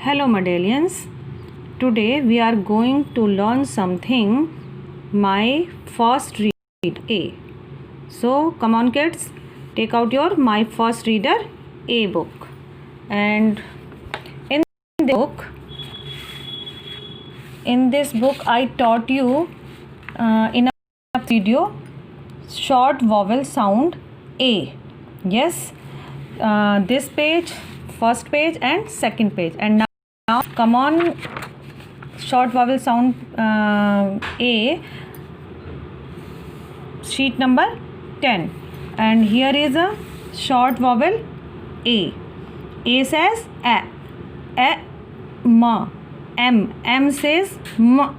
Hello medallions. Today we are going to learn something. My first read A. So come on kids, take out your My First Reader A book, and in this book I taught you in a video short vowel sound A. Yes, this page, first page and second page, and now come on, short vowel sound A, sheet number 10, and here is a short vowel A. A says a, m, m says m,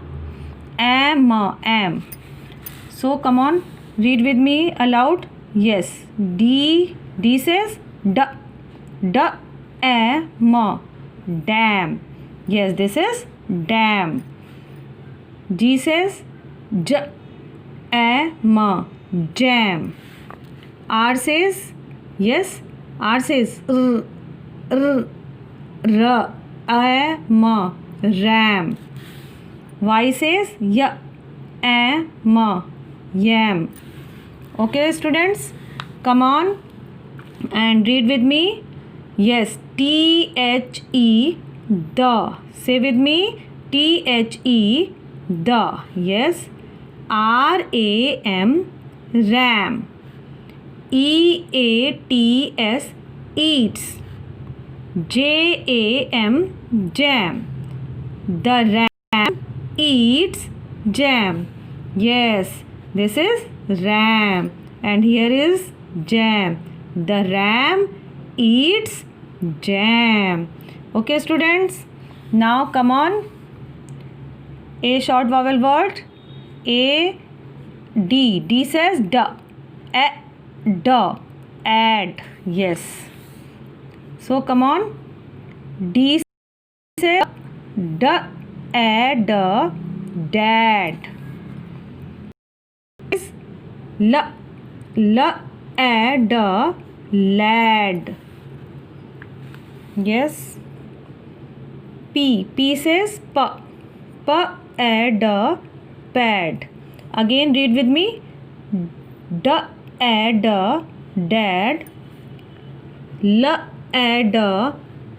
am. So come on, read with me aloud. Yes, D says d, am, dam. Yes, this is dam. G says j, am, jam. R says, yes, R says r, am, ram. Y says y, am, yam. Okay students, come on and read with me. Yes, the, the. Say with me, the, the. Yes, ram, ram. eats, eats. jam, jam. The ram eats jam. Yes, this is ram, and here is jam. The ram eats jam. Okay students, now come on, a short vowel word A, D says d, add. Yes, so come on, D says d, add, dad. L, add, lad. Yes, P says p, add, pad. Again read with me, d, add, dad. L, add,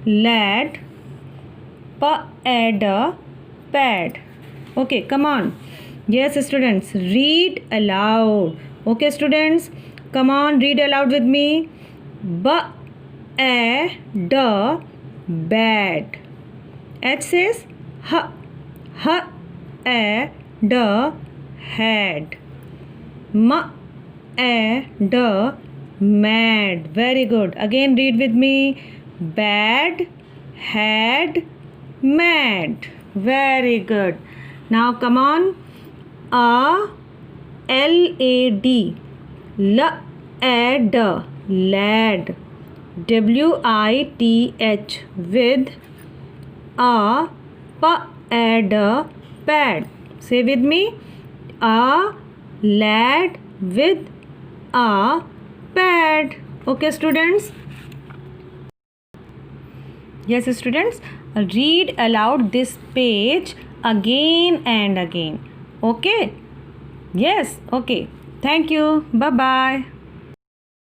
lad. P, add, pad. Okay, come on. Yes students, read aloud. Okay students, come on, read aloud with me. D, bad. H says h, d, had. D, mad. Very good. Again read with me, bad, had, mad. Very good. Now come on, lad, lad. WITH with a, pad, pad. Say with me, a lad with a pad. Okay students. Yes students, read aloud this page again and again. Okay. Yes, okay. Thank you. Bye bye.